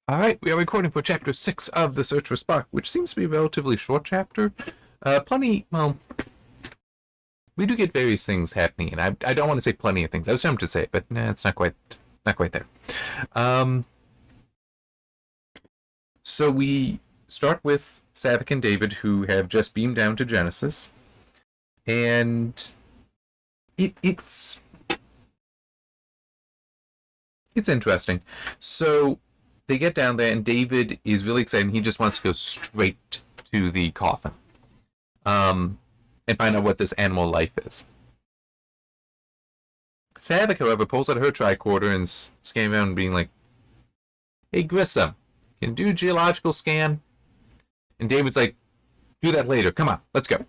All right, we are recording for Chapter 6 of The Search for Spock, which seems to be a relatively short chapter. Well, we do get various things happening, and I don't want to say plenty of things. I was tempted to say it, but nah, it's not quite there. Um, so we start with Savick and David, who have just beamed down to Genesis, and it's interesting. So they get down there, and David is really excited. He just wants to go straight to the coffin, and find out what this animal life is. Savick, however, pulls out her tricorder and scanning around, being like, "Hey, Grissom, can you do a geological scan?" And David's like, "Do that later. Come on, let's go."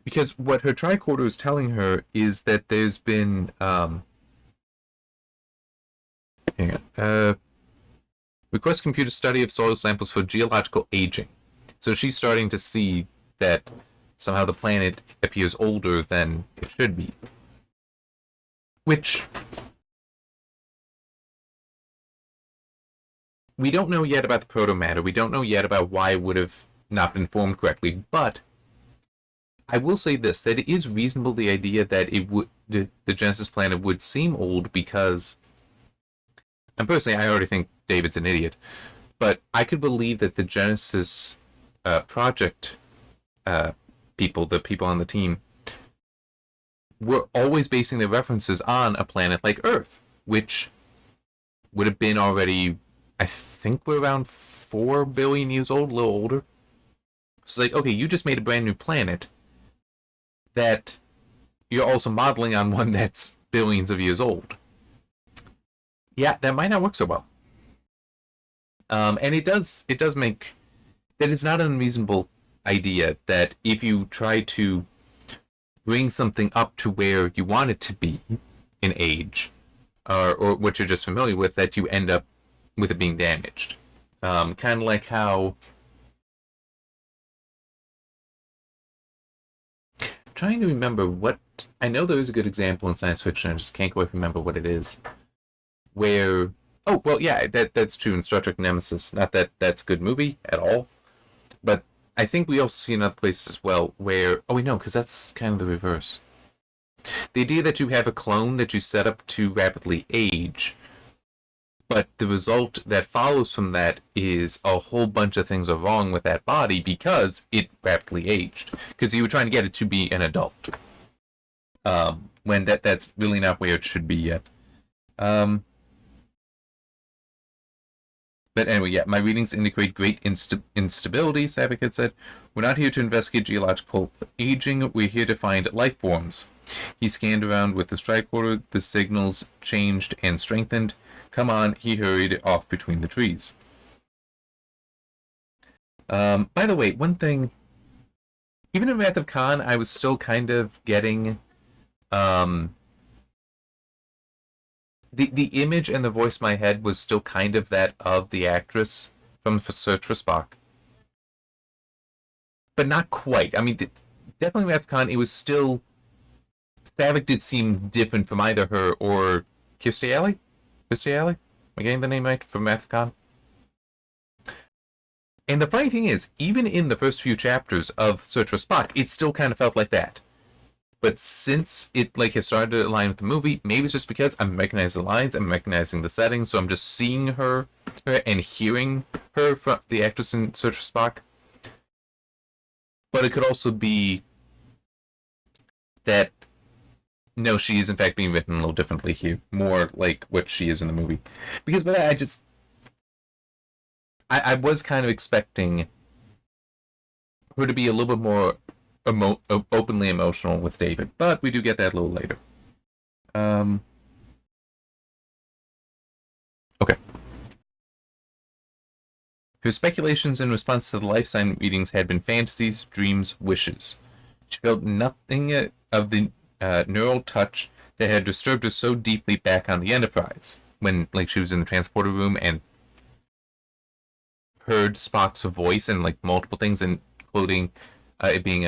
Because what her tricorder is telling her is that there's been hang on, request computer study of soil samples for geological aging. So she's starting to see that somehow the planet appears older than it should be. Which we don't know yet about the proto-matter. We don't know yet about why it would have not been formed correctly. But I will say this, that it is reasonable, the idea that the Genesis planet would seem old, because, and personally, I already think David's an idiot, but I could believe that the Genesis project people, the people on the team, were always basing their references on a planet like Earth, which would have been already, I think we're around 4 billion years old, a little older. So it's like, okay, you just made a brand new planet that you're also modeling on one that's billions of years old. Yeah, that might not work so well. And it does make that it's not an unreasonable idea that if you try to bring something up to where you want it to be in age, or what you're just familiar with, that you end up with it being damaged. Kind of like how, I'm trying to remember what, I know there is a good example in science fiction, I just can't quite remember what it is, where, oh, well, yeah, that's true in Star Trek Nemesis. Not that that's a good movie at all, but I think we also see in other places as well where, oh, we know, because that's kind of the reverse. The idea that you have a clone that you set up to rapidly age, but the result that follows from that is a whole bunch of things are wrong with that body because it rapidly aged. Because you were trying to get it to be an adult. When that's really not where it should be yet. But anyway, yeah, my readings indicate great instability, Savick had said. We're not here to investigate geological aging, we're here to find life forms. He scanned around with the tricorder, the signals changed and strengthened. Come on, he hurried off between the trees. By the way, one thing, even in Wrath of Khan, I was still kind of getting the image and the voice in my head was still kind of that of the actress from Search for Spock, but not quite. I mean, definitely Wrath of Khan, it was still, Savick did seem different from either her or Kirstie Alley. Kirstie Alley? Am I getting the name right from Wrath of Khan? And the funny thing is, even in the first few chapters of Search for Spock, it still kind of felt like that. But since it has started to align with the movie, maybe it's just because I'm recognizing the lines, I'm recognizing the settings, so I'm just seeing her and hearing her from the actress in Search for Spock. But it could also be that, no, she is in fact being written a little differently here, more like what she is in the movie. Because by that, I was kind of expecting her to be a little bit more openly emotional with David, but we do get that a little later. Okay. Her speculations in response to the life sign readings had been fantasies, dreams, wishes. She felt nothing of the neural touch that had disturbed her so deeply back on the Enterprise, when she was in the transporter room and heard Spock's voice and multiple things, including it being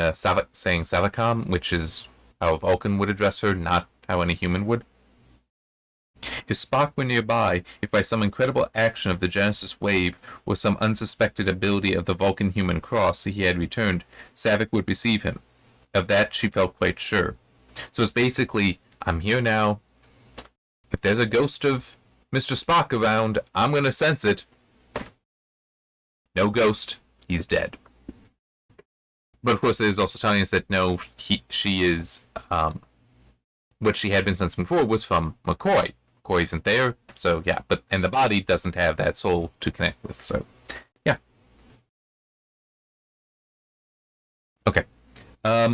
saying Savacom, which is how a Vulcan would address her, not how any human would. If Spock were nearby, if by some incredible action of the Genesis wave or some unsuspected ability of the Vulcan human cross he had returned, Saavik would receive him. Of that she felt quite sure. So it's basically, I'm here now. If there's a ghost of Mr. Spock around, I'm gonna sense it. No ghost, he's dead. But of course, there's also telling us that no, she is, what she had been sensing before was from McCoy. McCoy isn't there, so yeah, and the body doesn't have that soul to connect with, so yeah. Okay.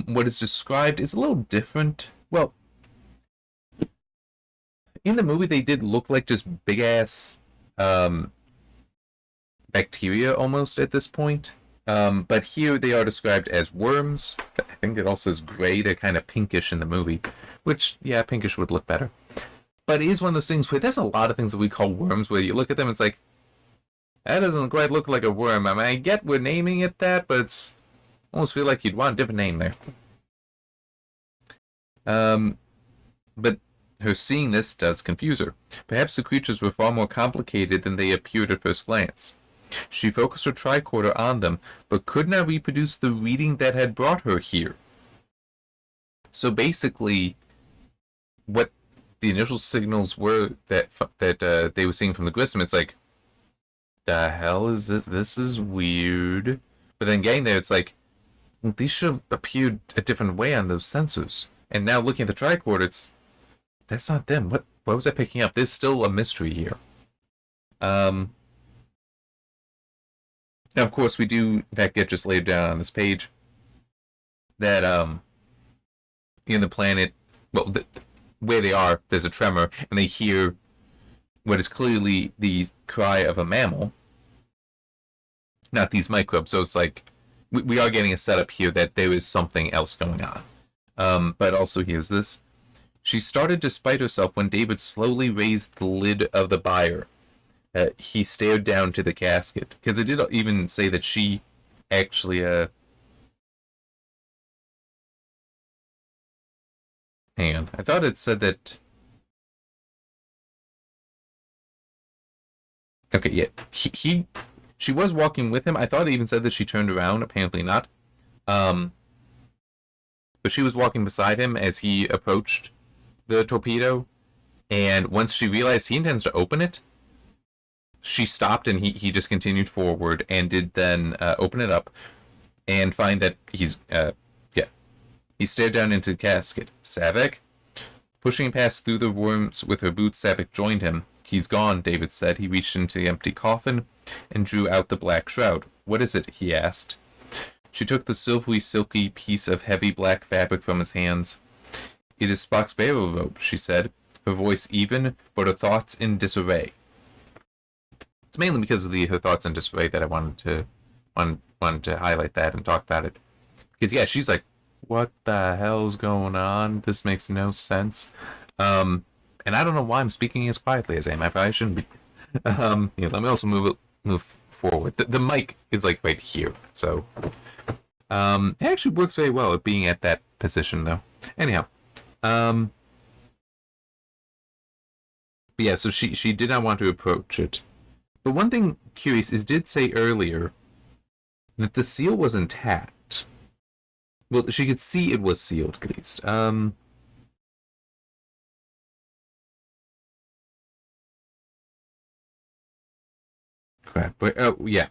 What is described is a little different. Well, in the movie, they did look like just big ass bacteria almost at this point. But here they are described as worms. I think it also is gray. They're kind of pinkish in the movie, which, yeah, pinkish would look better. But it is one of those things where there's a lot of things that we call worms where you look at them and it's like, that doesn't quite look like a worm. I mean, I get we're naming it that, but it's almost feel like you'd want a different name there. But her seeing this does confuse her. Perhaps the creatures were far more complicated than they appeared at first glance. She focused her tricorder on them, but could not reproduce the reading that had brought her here. So basically, what the initial signals were that they were seeing from the Grissom, it's like, the hell is this? This is weird. But then getting there, it's like, well, these should have appeared a different way on those sensors. And now looking at the tricorder, that's not them. What was I picking up? There's still a mystery here. Now, of course, we do, in fact, get just laid down on this page that in the planet, well, where they are, there's a tremor, and they hear what is clearly the cry of a mammal, not these microbes. So it's like we are getting a setup here that there is something else going on. But also here's this. She started to spite herself when David slowly raised the lid of the bier. He stared down to the casket. Because it did even say that she actually... Hang on. I thought it said that... Okay, yeah. She was walking with him. I thought it even said that she turned around. Apparently not. But she was walking beside him as he approached the torpedo. And once she realized he intends to open it, she stopped and he just continued forward and did then open it up and find that he's, he stared down into the casket. Saavik? Pushing past through the worms with her boots, Saavik joined him. He's gone, David said. He reached into the empty coffin and drew out the black shroud. What is it? He asked. She took the silvery, silky piece of heavy black fabric from his hands. It is Spock's burial robe, she said, her voice even, but her thoughts in disarray. It's mainly because of her thoughts in disarray that I wanted to highlight that and talk about it. Because yeah, she's like, what the hell's going on? This makes no sense. And I don't know why I'm speaking as quietly as I am. I probably shouldn't be. Let me also move forward. The mic is like right here, so it actually works very well at being at that position, though. Anyhow, but yeah, so she did not want to approach it. But one thing curious is, did say earlier that the seal was intact. Well, she could see it was sealed, at least. Crap. But, oh, yeah.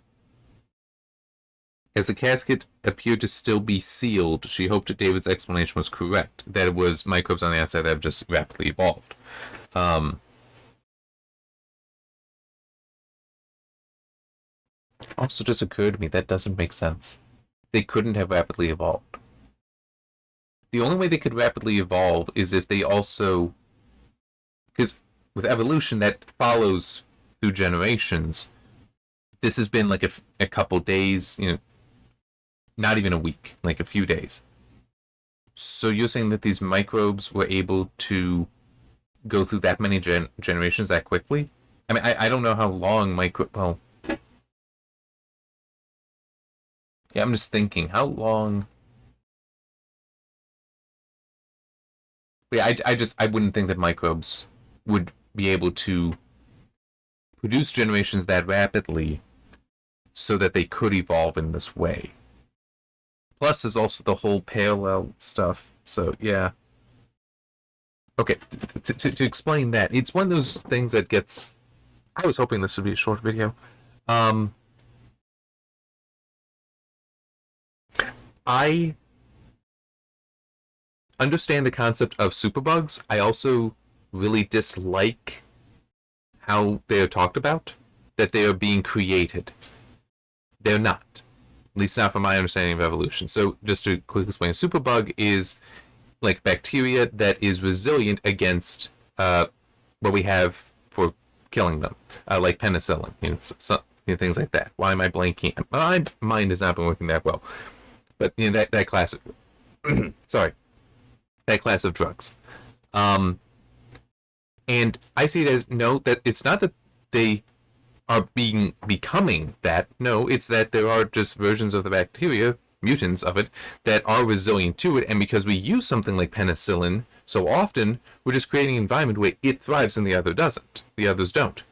As the casket appeared to still be sealed, she hoped that David's explanation was correct, that it was microbes on the outside that have just rapidly evolved. Also just occurred to me, that doesn't make sense. They couldn't have rapidly evolved. The only way they could rapidly evolve is if they also... Because with evolution, that follows through generations. This has been like a couple days, not even a week, like a few days. So you're saying that these microbes were able to go through that many generations that quickly? I mean, I don't know how long well... Yeah, I'm just thinking, how long... But yeah, I wouldn't think that microbes would be able to produce generations that rapidly so that they could evolve in this way. Plus, there's also the whole parallel stuff. So, yeah. Okay, to explain that, it's one of those things that gets... I was hoping this would be a short video. I understand the concept of superbugs. I also really dislike how they are talked about, that they are being created. They're not. At least not from my understanding of evolution. So just to quickly explain, a superbug is like bacteria that is resilient against what we have for killing them, like penicillin, things like that. Why am I blanking? My mind has not been working that well. But that class of sorry, that class of drugs. And I see it as that it's not that they are becoming that. No, it's that there are just versions of the bacteria, mutants of it, that are resilient to it, and because we use something like penicillin so often, we're just creating an environment where it thrives and the other doesn't. The others don't.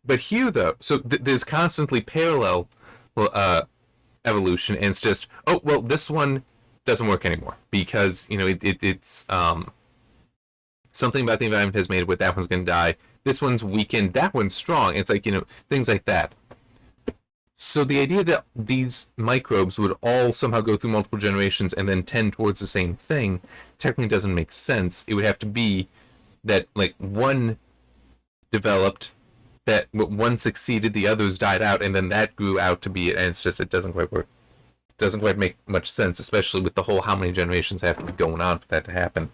But here, though, so there's constantly parallel evolution, and it's just, oh, well, this one doesn't work anymore because, it's something about the environment has made it where that one's going to die. This one's weakened, that one's strong. It's like, things like that. So the idea that these microbes would all somehow go through multiple generations and then tend towards the same thing technically doesn't make sense. It would have to be that, like, one developed, that one succeeded, the others died out, and then that grew out to be it, and it's just, it doesn't quite work. It doesn't quite make much sense, especially with the whole how many generations have to be going on for that to happen.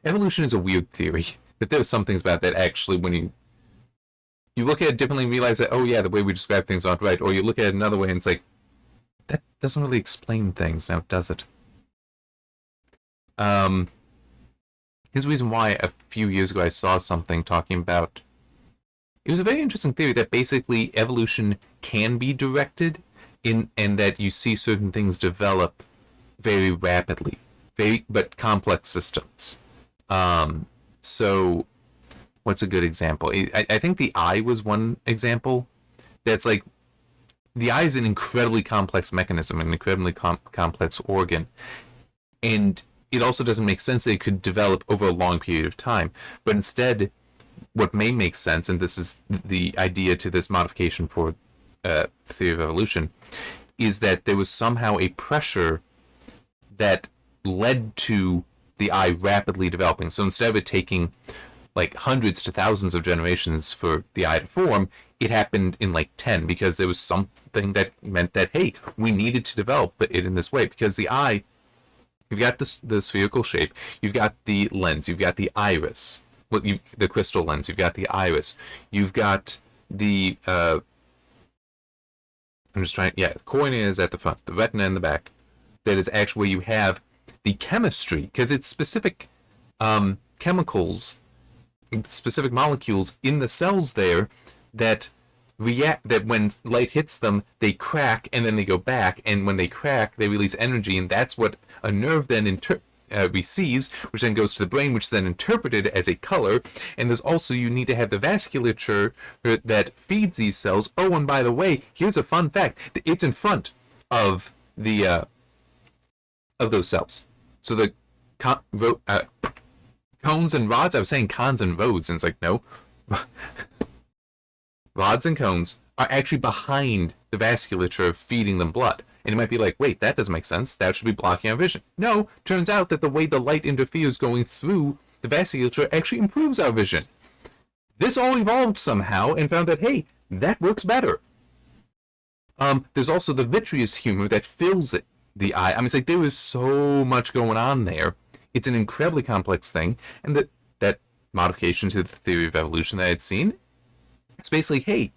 Evolution is a weird theory. That there are some things about that actually, when you look at it differently and realize that, oh yeah, the way we describe things aren't right, or you look at it another way and it's like, that doesn't really explain things now, does it? Here's the reason why a few years ago I saw something talking about, it was a very interesting theory that basically evolution can be directed and that you see certain things develop very rapidly, but complex systems. So what's a good example? I think the eye was one example. That's like, the eye is an incredibly complex mechanism, an incredibly complex organ. And it also doesn't make sense that it could develop over a long period of time. But instead, what may make sense, and this is the idea to this modification for theory of evolution, is that there was somehow a pressure that led to the eye rapidly developing. So instead of it taking like hundreds to thousands of generations for the eye to form, it happened in like 10 because there was something that meant that, hey, we needed to develop it in this way. Because the eye, you've got the spherical shape, you've got the lens, you've got the iris, the crystal lens, you've got the iris, you've got the the cornea is at the front, the retina in the back. That is actually where you have the chemistry, because it's specific chemicals, specific molecules in the cells there that react, that when light hits them, they crack and then they go back, and when they crack, they release energy, and that's what a nerve then receives, which then goes to the brain, which is then interpreted as a color. And there's also, you need to have the vasculature that feeds these cells. Oh, and by the way, here's a fun fact: it's in front of the of those cells. So the cones and rods, I was saying cons and roads, and it's like, no. Rods and cones are actually behind the vasculature feeding them blood. And you might be like, wait, that doesn't make sense. That should be blocking our vision. No, turns out that the way the light interferes going through the vasculature actually improves our vision. This all evolved somehow and found that, hey, that works better. There's also the vitreous humor that fills the eye. I mean, it's like there is so much going on there. It's an incredibly complex thing. And that modification to the theory of evolution that I had seen, it's basically, hey,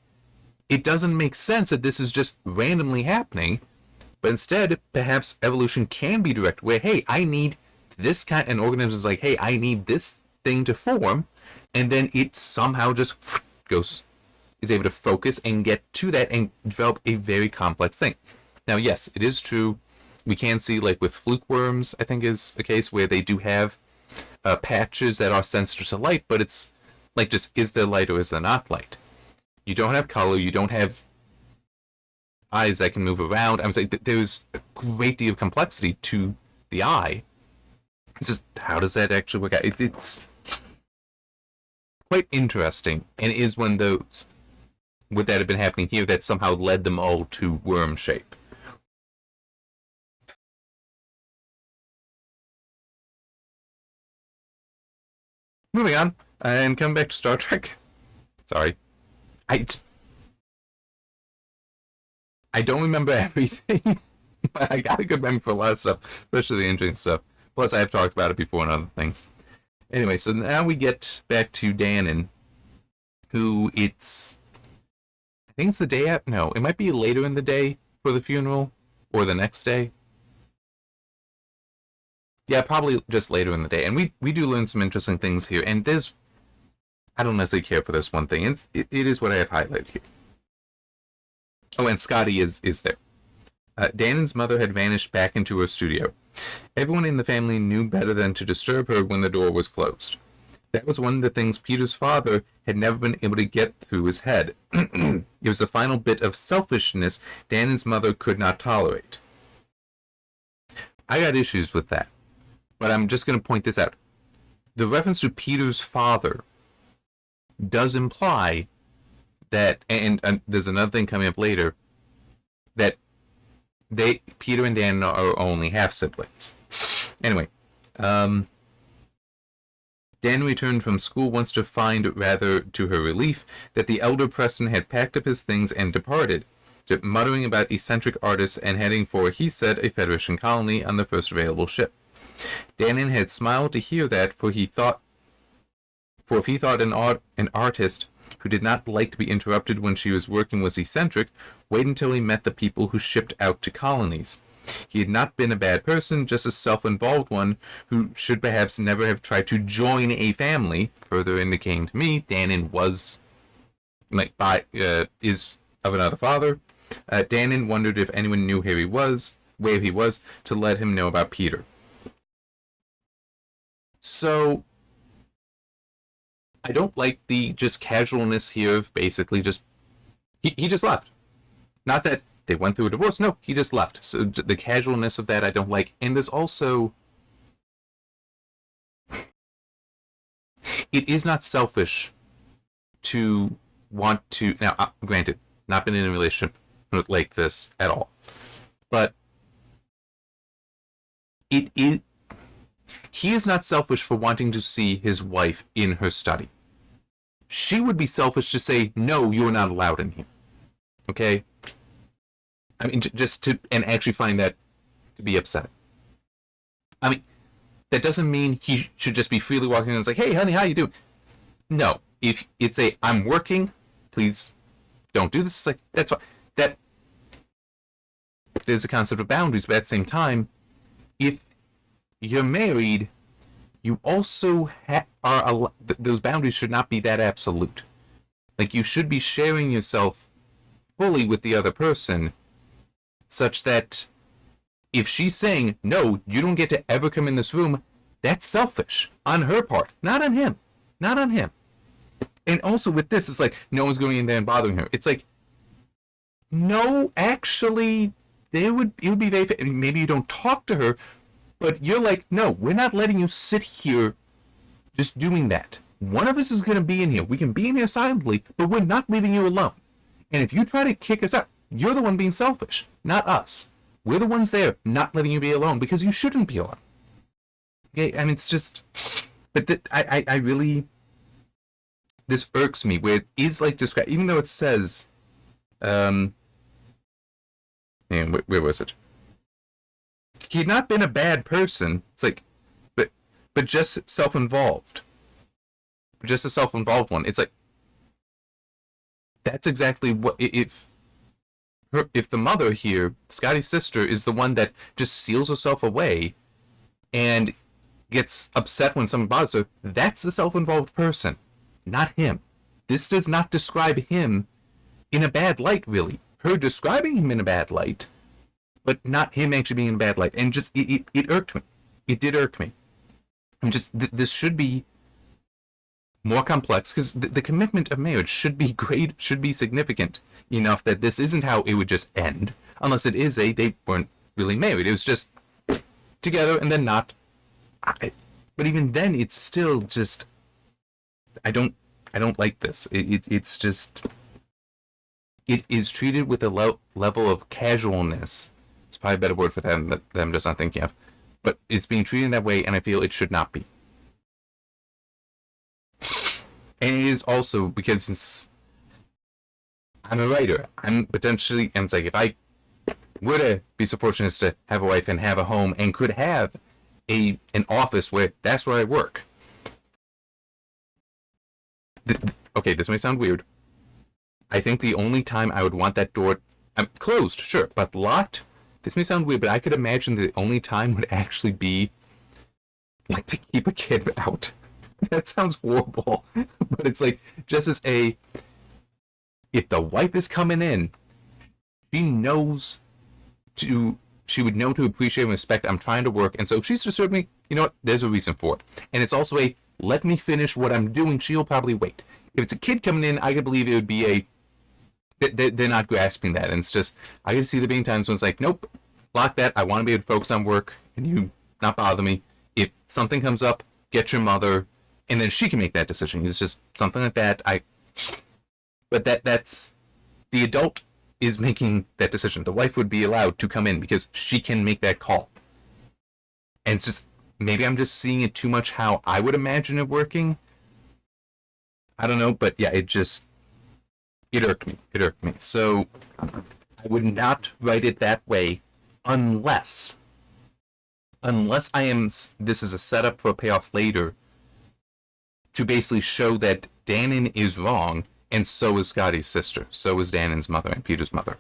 it doesn't make sense that this is just randomly happening, but instead, perhaps evolution can be directed where, hey, I need this kind, and organism is like, hey, I need this thing to form, and then it somehow just is able to focus and get to that and develop a very complex thing. Now, yes, it is true. We can see, like with fluke worms, I think is the case, where they do have patches that are sensitive to light, but it's like, just, is there light or is there not light? You don't have color, you don't have eyes that can move around. I'm saying that there's a great deal of complexity to the eye. It's just, how does that actually work out? It's quite interesting, and it is one of those, would that have been happening here, that somehow led them all to worm shape. Moving on, and coming back to Star Trek. Sorry. I don't remember everything, but I got a good memory for a lot of stuff, especially the interesting stuff. Plus, I have talked about it before and other things. Anyway, so now we get back to Dannon, who I think it's the day after, no, it might be later in the day for the funeral, or the next day. Yeah, probably just later in the day. And we do learn some interesting things here, and I don't necessarily care for this one thing. It is what I have highlighted here. Oh, and Scotty is there. Dannon's mother had vanished back into her studio. Everyone in the family knew better than to disturb her when the door was closed. That was one of the things Peter's father had never been able to get through his head. It was the final bit of selfishness Dannon's mother could not tolerate. I got issues with that, but I'm just going to point this out. The reference to Peter's father does imply that, and there's another thing coming up later, that Peter and Dan are only half siblings. Anyway, Dan returned from school once to find, rather to her relief, that the elder Preston had packed up his things and departed, muttering about eccentric artists and heading for, he said, a Federation colony on the first available ship. Dannon had smiled to hear that, for if he thought an artist who did not like to be interrupted when she was working was eccentric, wait until he met the people who shipped out to colonies. He had not been a bad person, just a self-involved one who should perhaps never have tried to join a family, further indicating to me Dannon was, is of another father. Dannon wondered if anyone knew where he was, to let him know about Peter. So, I don't like the just casualness here of basically just, he just left. Not that they went through a divorce, no, he just left. So the casualness of that I don't like. And there's also, it is not selfish to want to, now granted, not been in a relationship like this at all, but he is not selfish for wanting to see his wife in her study. She would be selfish to say, no, you're not allowed in here. Okay? I mean, and actually find that to be upsetting. I mean, that doesn't mean he should just be freely walking in and say, hey, honey, how you doing? No. If it's I'm working, please don't do this. It's like, that's fine. There's a concept of boundaries, but at the same time, if you're married, you also those boundaries should not be that absolute. Like, you should be sharing yourself fully with the other person, such that if she's saying, no, you don't get to ever come in this room, that's selfish on her part, not on him. Not on him. And also with this, it's like, no one's going in there and bothering her. It's like, no, actually, it would be very, maybe you don't talk to her, but you're like, no, we're not letting you sit here just doing that. One of us is going to be in here. We can be in here silently, but we're not leaving you alone. And if you try to kick us out, you're the one being selfish, not us. We're the ones there not letting you be alone because you shouldn't be alone. Okay, and it's just, but I really, this irks me where it is like described, even though it says, where was it? He had not been a bad person. It's like, but just self-involved. Just a self-involved one. It's like, that's exactly what, if the mother here, Scotty's sister, is the one that just seals herself away and gets upset when someone bothers her, that's the self-involved person, not him. This does not describe him in a bad light, really. Her describing him in a bad light, but not him actually being in a bad light. And just, it irked me. It did irk me. This should be more complex, because the commitment of marriage should be great, should be significant enough that this isn't how it would just end, unless it is they weren't really married. It was just together and then not. But even then, it's still just, I don't like this. It's just, it is treated with a level of casualness. It's probably a better word for that I'm just not thinking of. But it's being treated that way, and I feel it should not be. And it is also because I'm a writer. I'm potentially, and it's like, if I were to be so fortunate as to have a wife and have a home and could have an office where that's where I work. Okay, this may sound weird. I think the only time I would want that door closed, sure, but locked. This may sound weird, but I could imagine the only time would actually be like to keep a kid out. That sounds horrible, but it's like, just as if the wife is coming in, she would know to appreciate and respect I'm trying to work, and so if she's disturbed me, you know what, there's a reason for it. And it's also let me finish what I'm doing, she'll probably wait. If it's a kid coming in, I could believe it would be they're not grasping that, and it's just, I can see there being times when it's like, nope, lock that, I want to be able to focus on work, and you not bother me. If something comes up, get your mother, and then she can make that decision. It's just something like that. But that's the adult is making that decision. The wife would be allowed to come in because she can make that call. And it's just, maybe I'm just seeing it too much how I would imagine it working. I don't know, but yeah, it irked me. It irked me. So I would not write it that way unless this is a setup for a payoff later to basically show that Dannon is wrong, and so is Scotty's sister. So is Dannon's mother and Peter's mother.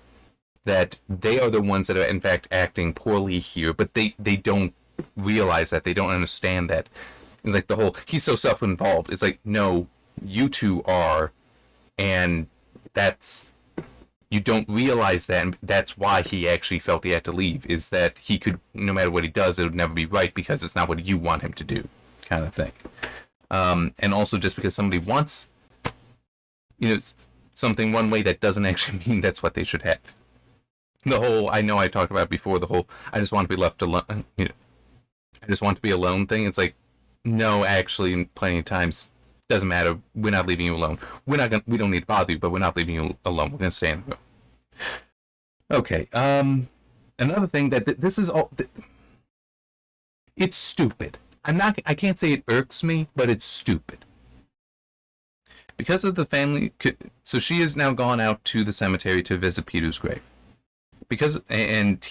That they are the ones that are in fact acting poorly here, but they don't realize that. They don't understand that. It's like the whole, he's so self-involved. It's like, no, you two are, and you don't realize that, and that's why he actually felt he had to leave, is that he could, no matter what he does, it would never be right because it's not what you want him to do, kind of thing. And also just because somebody wants, something one way, that doesn't actually mean that's what they should have. The whole, I know I talked about before, the whole, I just want to be left alone, I just want to be alone thing. It's like, no, actually, plenty of times, doesn't matter, we're not leaving you alone. We don't need to bother you, but we're not leaving you alone. We're going to stay in the room. Okay, another thing that this is all, it's stupid. I can't say it irks me, but it's stupid. Because of the family, so she has now gone out to the cemetery to visit Peter's grave. And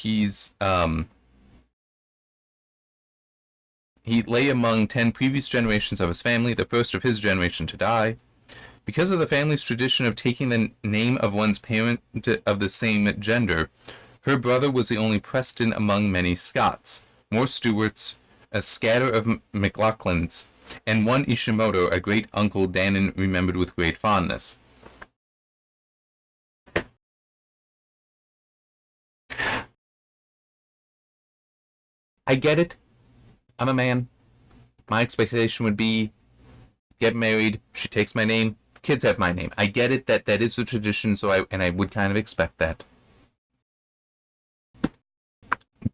he lay among 10 previous generations of his family, the first of his generation to die. Because of the family's tradition of taking the name of one's parent of the same gender, her brother was the only Preston among many Scots, more Stuarts, a scatter of McLaughlins, and one Ishimoto, a great-uncle Dannon remembered with great fondness. I get it. I'm a man. My expectation would be, get married, she takes my name, kids have my name. I get it that is the tradition, so I would kind of expect that.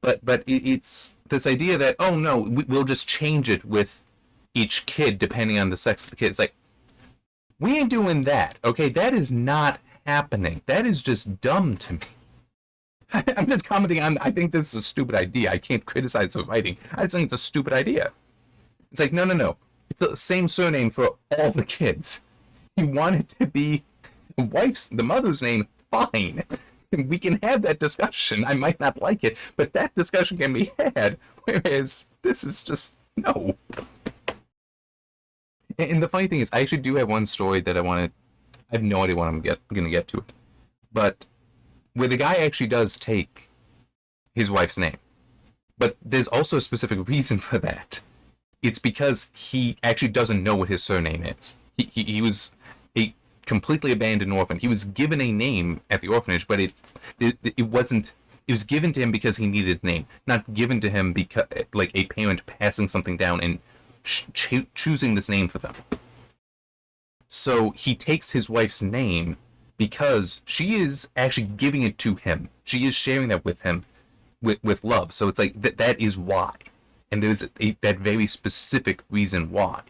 But it's this idea that, oh no, we'll just change it with each kid depending on the sex of the kid. It's like, we ain't doing that, okay? That is not happening. That is just dumb to me. I'm just commenting on, I think this is a stupid idea. I can't criticize the writing. I just think it's a stupid idea. It's like, no. It's the same surname for all the kids. You want it to be the mother's name, fine. We can have that discussion. I might not like it, but that discussion can be had. Whereas this is just, no. And the funny thing is, I actually do have one story that I have no idea when I'm going to get to it. But where the guy actually does take his wife's name. But there's also a specific reason for that. It's because he actually doesn't know what his surname is. He was a completely abandoned orphan. He was given a name at the orphanage, but it wasn't. It was given to him because he needed a name, not given to him because like a parent passing something down and choosing this name for them. So he takes his wife's name because she is actually giving it to him. She is sharing that with him with love. So it's like that is why. And there's that very specific reason why.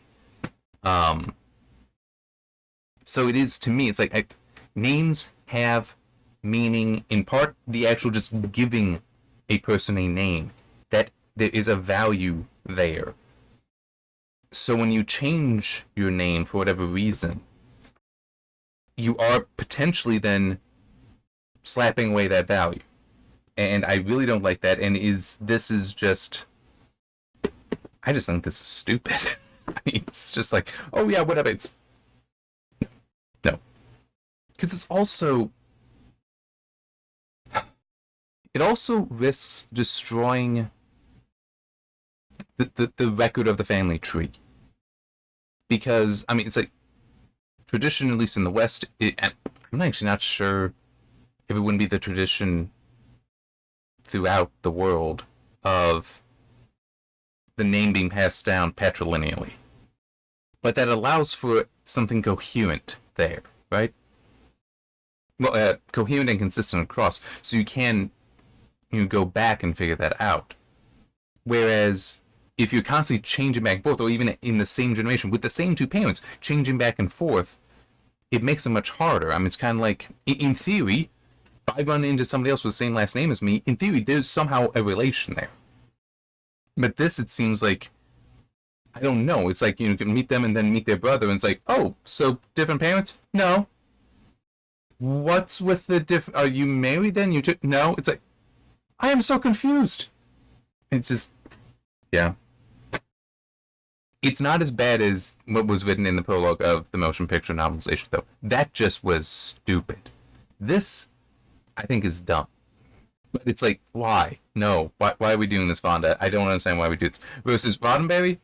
So it is, to me, it's like names have meaning, in part the actual just giving a person a name, that there is a value there. So when you change your name for whatever reason, you are potentially then slapping away that value. And I really don't like that. And this is just, I just think this is stupid. It's just like, oh yeah, whatever. It's no, because it's also, it also risks destroying the record of the family tree. Because I mean, it's like tradition, at least in the West. I'm actually not sure if it wouldn't be the tradition throughout the world of the name being passed down patrilineally. But that allows for something coherent there, right? Well, coherent and consistent across, so you can go back and figure that out. Whereas if you're constantly changing back and forth, or even in the same generation with the same two parents changing back and forth, it makes it much harder. I mean, it's kind of like, in theory, if I run into somebody else with the same last name as me, in theory, there's somehow a relation there. But this, it seems like, I don't know. It's like, you can meet them and then meet their brother, and it's like, oh, so different parents? No. What's with the are you married then? No. It's like, I am so confused. It's just, yeah. It's not as bad as what was written in the prologue of the motion picture novelization, though. That just was stupid. This, I think, is dumb. But it's like, why? No. Why are we doing this, Vonda? I don't understand why we do this. Versus Roddenberry?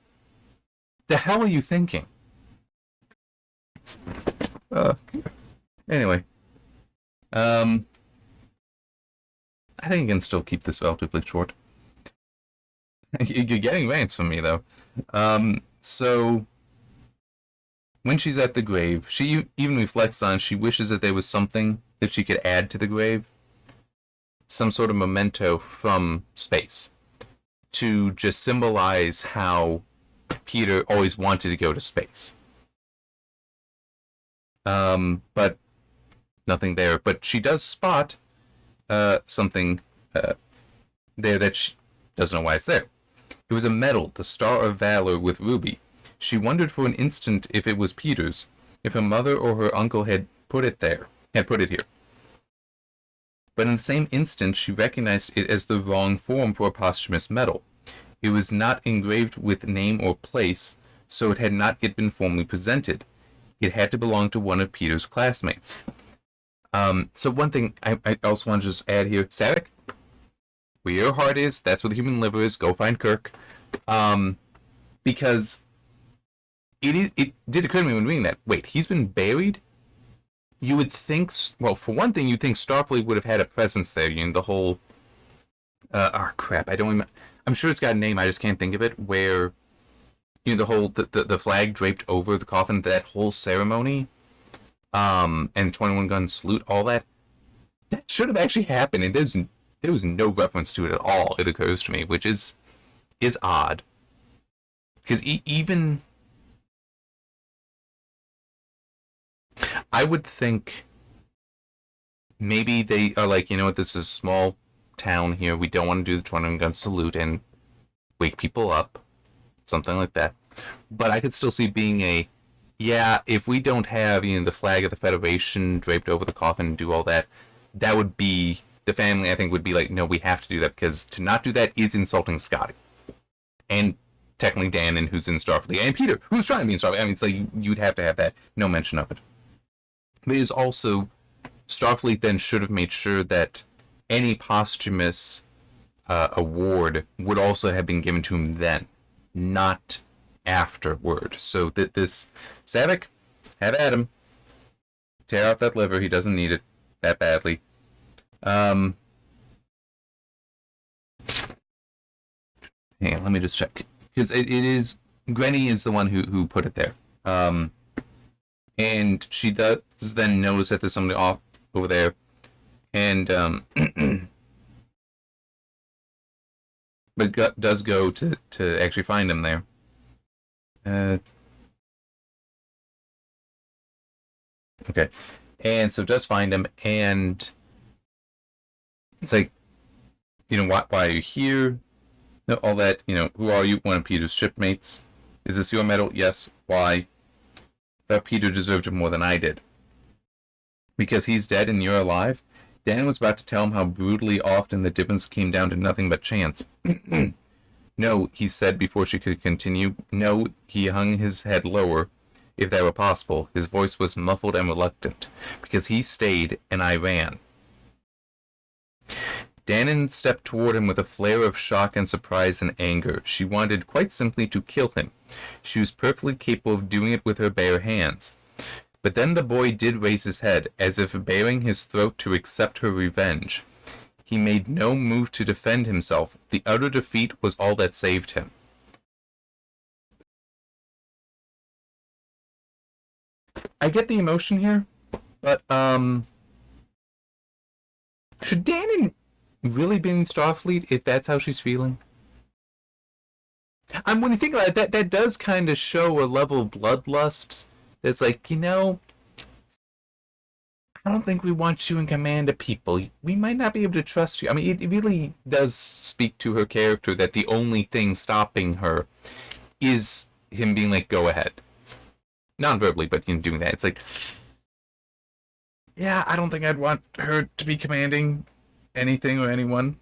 The hell are you thinking? Anyway. I think I can still keep this relatively short. You're getting rants from me, though. So when she's at the grave, she even reflects on, she wishes that there was something that she could add to the grave. Some sort of memento from space. To just symbolize how Peter always wanted to go to space. But nothing there. But she does spot something there that she doesn't know why it's there. It was a medal, the Star of Valor with ruby. She wondered for an instant if it was Peter's, if her mother or her uncle had put it here. But in the same instant, she recognized it as the wrong form for a posthumous medal. It was not engraved with name or place, so it had not yet been formally presented. It had to belong to one of Peter's classmates. So one thing I also want to just add here, Sarek, where your heart is, that's where the human liver is. Go find Kirk. Because it did occur to me when reading that. Wait, he's been buried? You would think, well, for one thing, you'd think Starfleet would have had a presence there. The whole, crap, I don't remember. I'm sure it's got a name, I just can't think of it, where, the whole, the flag draped over the coffin, that whole ceremony, and 21 gun salute, all that should have actually happened, and there was no reference to it at all, it occurs to me, which is odd. Because even, I would think maybe they are like, this is a small town here, we don't want to do the 21 gun salute and wake people up, something like that. But I could still see being if we don't have, the flag of the Federation draped over the coffin and do all that, that would be, the family, I think, would be like, no, we have to do that, because to not do that is insulting Scotty. And technically Dan, and who's in Starfleet, and Peter, who's trying to be in Starfleet. I mean, it's like, you'd have to have that, no mention of it. But it is also, Starfleet then should have made sure that any posthumous award would also have been given to him then, not afterward. So this Savick, have at him. Tear out that liver. He doesn't need it that badly. Hang on, let me just check, because it is Granny is the one who put it there. And she does then notice that there's somebody off over there, and but does go to actually find him there. Okay, and so does find him, and it's like, why are you here? All that, who are you? One of Peter's shipmates. Is this your medal? Yes. Why? Thought Peter deserved it more than I did. Because he's dead and you're alive? Dan was about to tell him how brutally often the difference came down to nothing but chance. No, he said before she could continue. No, he hung his head lower, if that were possible. His voice was muffled and reluctant. Because he stayed, and I ran. Dannon stepped toward him with a flare of shock and surprise and anger. She wanted, quite simply, to kill him. She was perfectly capable of doing it with her bare hands. But then the boy did raise his head, as if baring his throat to accept her revenge. He made no move to defend himself. The utter defeat was all that saved him. I get the emotion here, but, should Dannon really be in Starfleet if that's how she's feeling? When you think about it, that does kind of show a level of bloodlust. It's like, I don't think we want you in command of people. We might not be able to trust you. I mean, it really does speak to her character that the only thing stopping her is him being like, go ahead. Non-verbally, but doing that. It's like, yeah, I don't think I'd want her to be commanding anything or anyone.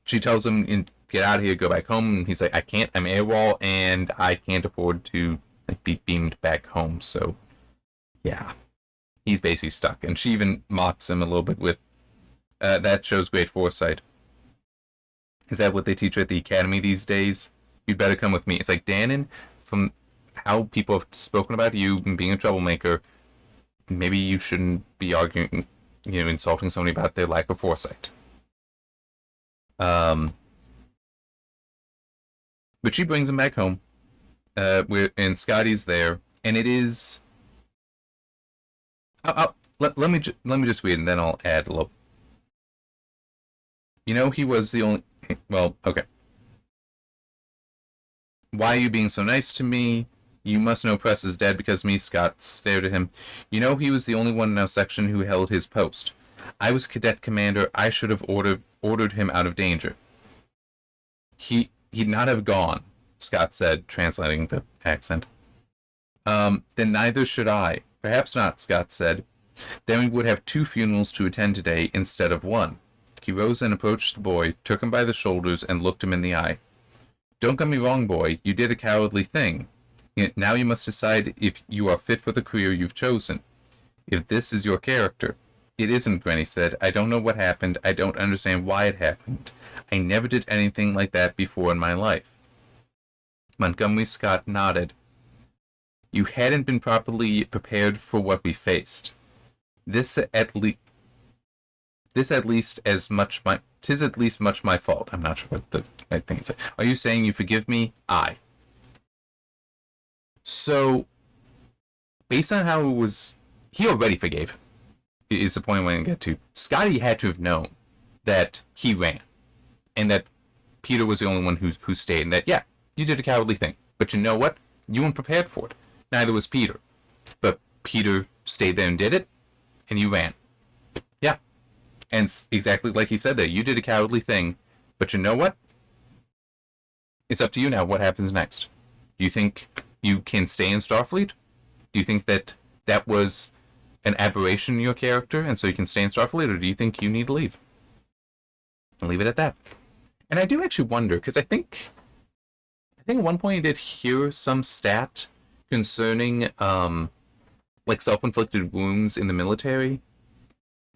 She tells him, get out of here, go back home. And he's like, I can't, I'm AWOL, and I can't afford to be beamed back home. So, yeah. He's basically stuck. And she even mocks him a little bit with, that shows great foresight. Is that what they teach at the academy these days? You'd better come with me. It's like, Dannon, from how people have spoken about you and being a troublemaker, maybe you shouldn't be arguing, insulting somebody about their lack of foresight. But she brings him back home, and Scotty's there, and it is. Let me just read, and then I'll add a little. He was the only. Well, okay. Why are you being so nice to me? You must know Press is dead because me, Scott stared at him. He was the only one in our section who held his post. I was cadet commander. I should have ordered him out of danger. He'd not have gone, Scott said, translating the accent. Then neither should I. Perhaps not, Scott said. Then we would have 2 funerals to attend today instead of 1. He rose and approached the boy, took him by the shoulders, and looked him in the eye. Don't get me wrong, boy. You did a cowardly thing. Now you must decide if you are fit for the career you've chosen. If this is your character. It isn't, Granny said. I don't know what happened. I don't understand why it happened. I never did anything like that before in my life. Montgomery Scott nodded. You hadn't been properly prepared for what we faced. Tis at least much my fault. I'm not sure what the right thing is. Are you saying you forgive me? Aye. So, based on how it was, he already forgave him. Is the point I want to get to. Scotty had to have known that he ran, and that Peter was the only one who stayed, and that, yeah, you did a cowardly thing. But you know what? You weren't prepared for it. Neither was Peter. But Peter stayed there and did it, and you ran. Yeah. And it's exactly like he said there. You did a cowardly thing, but you know what? It's up to you now what happens next. Do you think you can stay in Starfleet? Do you think that was an aberration in your character, and so you can stay in Starfleet, or do you think you need to leave? I'll leave it at that. And I do actually wonder, because I think at one point I did hear some stat concerning self-inflicted wounds in the military,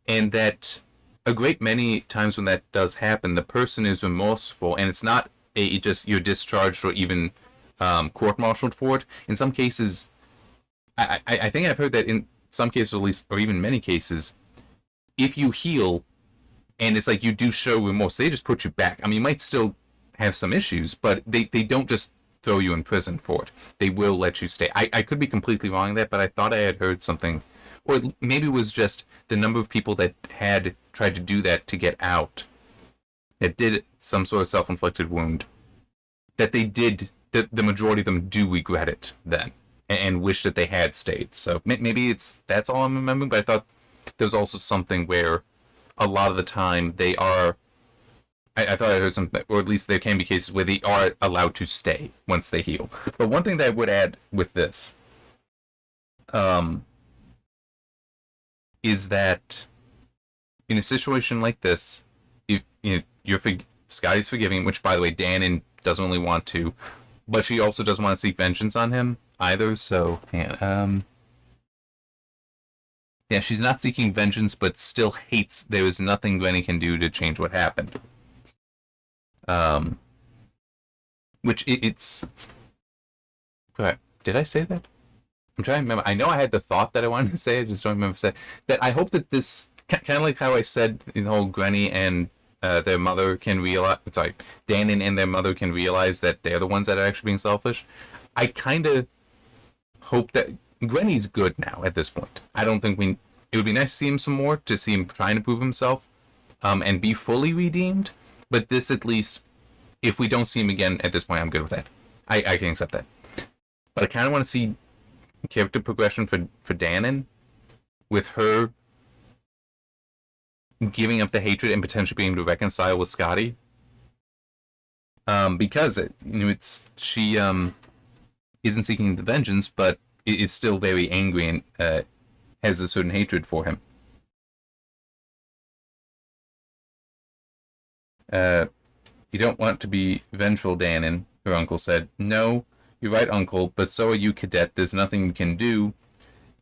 and that a great many times when that does happen, the person is remorseful, and it's not just you're discharged or even court-martialed for it. In some cases, I think I've heard that in some cases, at least, or even many cases, if you heal, And it's like you do show remorse. They just put you back. I mean, you might still have some issues, but they don't just throw you in prison for it. They will let you stay. I could be completely wrong in that, but I thought I had heard something, or maybe it was just the number of people that had tried to do that to get out, that did some sort of self-inflicted wound, that they did, the majority of them do regret it then and wish that they had stayed. So maybe that's all I'm remembering, but I thought there was also something where a lot of the time they are, I thought I heard something, or at least there can be cases where they are allowed to stay once they heal. But one thing that I would add with this is that in a situation like this, if Scotty's forgiving, which by the way, Dan doesn't really want to, but she also doesn't want to seek vengeance on him either. So yeah, she's not seeking vengeance, but still hates. There is nothing Granny can do to change what happened. Which it's. Okay, did I say that? I'm trying to remember. I know I had the thought that I wanted to say. I just don't remember saying that. I hope that this kind of like how I said, the whole Granny and their mother can realize. Sorry, Dan and their mother can realize that they're the ones that are actually being selfish. I kind of hope that Granny's good now at this point. I don't think we. It would be nice to see him some more, to see him trying to prove himself, and be fully redeemed. But this, at least, if we don't see him again at this point, I'm good with that. I can accept that. But I kind of want to see character progression for Danon, with her giving up the hatred and potentially being able to reconcile with Scotty. Because she isn't seeking the vengeance, but is still very angry and has a certain hatred for him. You don't want to be vengeful, Danon, her uncle said. No, you're right, uncle, but so are you, cadet. There's nothing you can do,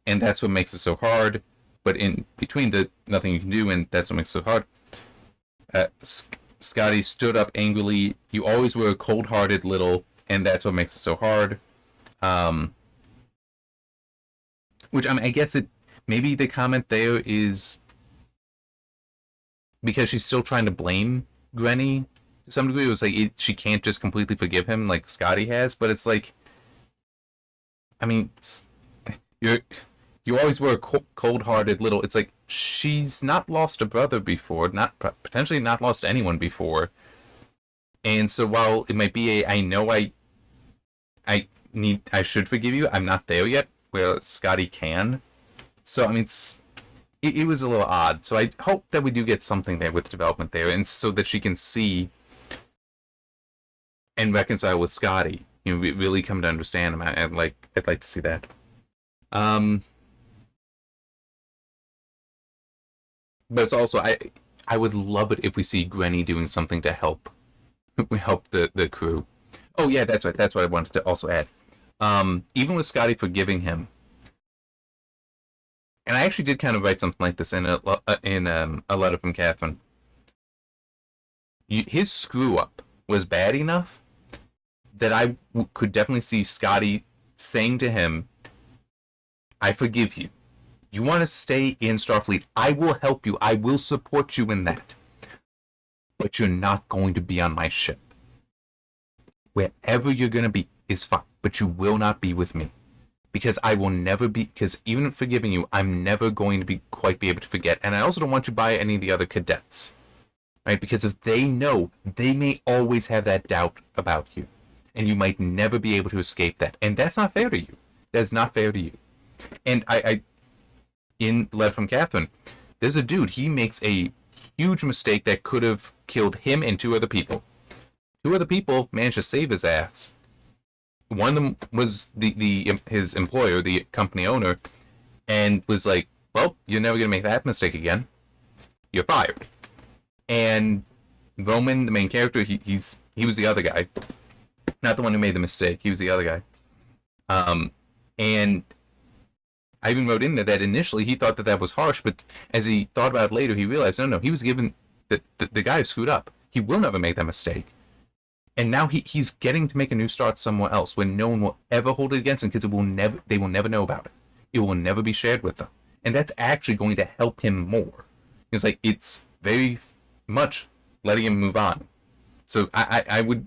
and that's what makes it so hard. But in between the nothing you can do and that's what makes it so hard, Scotty stood up angrily. You always were a cold-hearted little, and that's what makes it so hard. Which, I mean, I guess maybe the comment there is because she's still trying to blame Granny to some degree. It was like she can't just completely forgive him like Scotty has, but it's like, I mean, you always were a cold-hearted little. It's like she's not lost a brother before, potentially not lost anyone before, and so while it might be I know I should forgive you, I'm not there yet where Scotty can. So I mean, it was a little odd. So I hope that we do get something there with development there, and so that she can see and reconcile with Scotty. Really come to understand him. I'd like to see that. But it's also I would love it if we see Granny doing something to help the crew. Oh yeah, that's right. That's what I wanted to also add. Even with Scotty forgiving him, and I actually did kind of write something like this in a letter from Catherine. His screw up was bad enough that I could definitely see Scotty saying to him, "I forgive you. You want to stay in Starfleet? I will help you. I will support you in that. But you're not going to be on my ship. Wherever you're going to be is fine, but you will not be with me. Because I will never be, because even forgiving you, I'm never going to quite be able to forget. And I also don't want you by any of the other cadets. Right? Because if they know, they may always have that doubt about you. And you might never be able to escape that. And that's not fair to you. That's not fair to you." And I in Letter from Catherine, there's a dude, he makes a huge mistake that could have killed him and two other people. Two other people managed to save his ass. One of them was his employer, the company owner, and was like, "Well, you're never going to make that mistake again. You're fired." And Roman, the main character, he was the other guy. Not the one who made the mistake. He was the other guy. And I even wrote in there that initially he thought that was harsh, but as he thought about it later, he realized, no, he was given that the guy who screwed up. He will never make that mistake. And now he's getting to make a new start somewhere else where no one will ever hold it against him because they will never know about it. It will never be shared with them. And that's actually going to help him more. It's like, it's very much letting him move on. So I would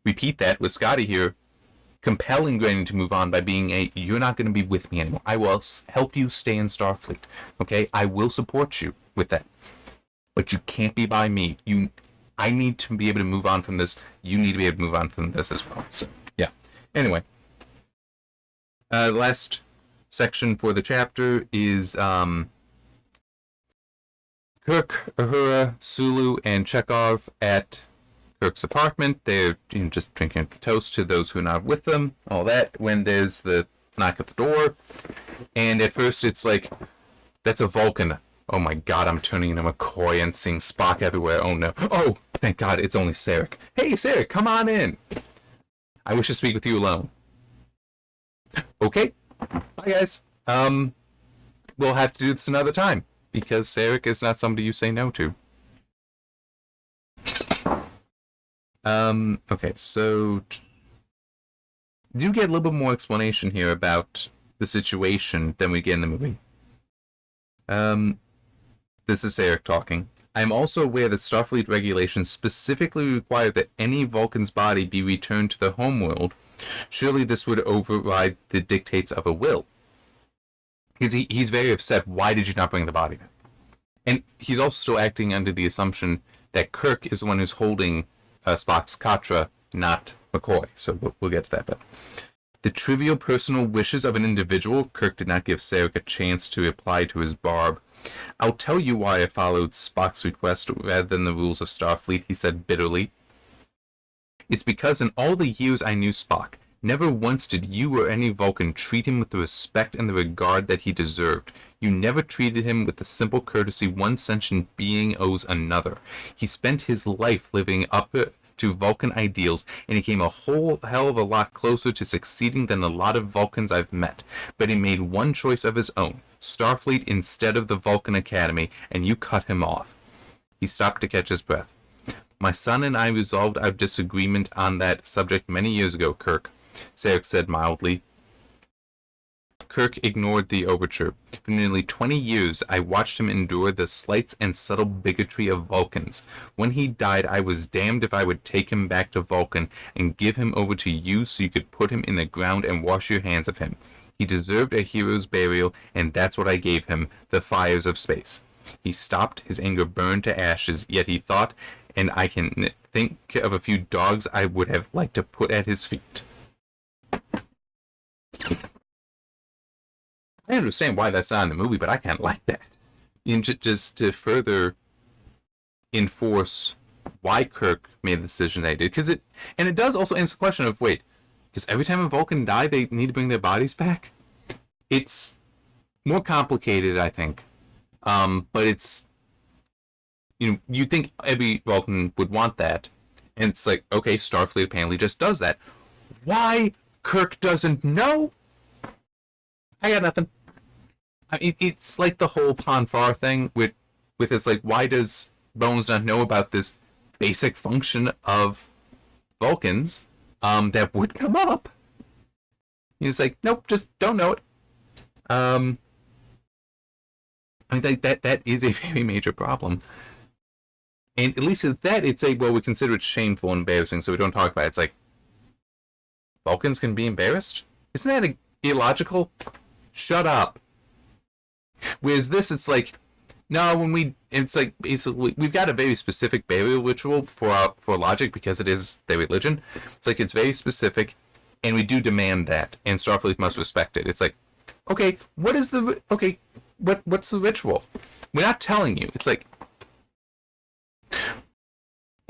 repeat that with Scotty here, compelling Granny to move on by being you're not going to be with me anymore. I will help you stay in Starfleet. Okay? I will support you with that. But you can't be by me. I need to be able to move on from this. You need to be able to move on from this as well. So, yeah. Anyway. Last section for the chapter is Kirk, Uhura, Sulu, and Chekhov at Kirk's apartment. They're just drinking toast to those who are not with them, all that, when there's the knock at the door. And at first it's like, that's a Vulcan. Oh my god, I'm turning into McCoy and seeing Spock everywhere. Oh no. Oh, thank god, it's only Sarek. Hey, Sarek, come on in. I wish to speak with you alone. Okay. Bye, guys. We'll have to do this another time, because Sarek is not somebody you say no to. Okay, so do get a little bit more explanation here about the situation than we get in the movie. This is Sarek talking. I am also aware that Starfleet regulations specifically require that any Vulcan's body be returned to the homeworld. Surely this would override the dictates of a will. Because he's very upset. Why did you not bring the body back? And he's also still acting under the assumption that Kirk is the one who's holding Spock's Katra, not McCoy. So we'll get to that. But the trivial personal wishes of an individual, Kirk did not give Sarek a chance to reply to his barb. I'll tell you why I followed Spock's request rather than the rules of Starfleet, he said bitterly. It's because in all the years I knew Spock, never once did you or any Vulcan treat him with the respect and the regard that he deserved. You never treated him with the simple courtesy one sentient being owes another. He spent his life living up to Vulcan ideals, and he came a whole hell of a lot closer to succeeding than a lot of Vulcans I've met. But he made one choice of his own, Starfleet instead of the Vulcan Academy, and you cut him off. He stopped to catch his breath. My son and I resolved our disagreement on that subject many years ago, Kirk, Sarek said mildly. Kirk ignored the overture. For nearly 20 years, I watched him endure the slights and subtle bigotry of Vulcans. When he died, I was damned if I would take him back to Vulcan and give him over to you so you could put him in the ground and wash your hands of him. He deserved a hero's burial, and that's what I gave him, the fires of space. He stopped, his anger burned to ashes, yet he thought, and I can think of a few dogs I would have liked to put at his feet. I understand why that's not in the movie, but I can't like that. Just to further enforce why Kirk made the decision they did. And it does also answer the question of, wait, because every time a Vulcan die, they need to bring their bodies back? It's more complicated, I think. But it's, you'd think every Vulcan would want that. And it's like, okay, Starfleet apparently just does that. Why Kirk doesn't know? I got nothing. I mean, it's like the whole Ponfar thing with it's like, why does Bones not know about this basic function of Vulcans that would come up? He's like, nope, just don't know it. I mean, that is a very major problem. And at least at that, it's we consider it shameful and embarrassing, so we don't talk about it. It's like, Vulcans can be embarrassed? Isn't that illogical? Shut up. Whereas this, it's like, no, it's like, basically, we've got a very specific burial ritual for logic because it is their religion. It's like, it's very specific, and we do demand that, and Starfleet must respect it. It's like, okay, what's the ritual? We're not telling you. It's like,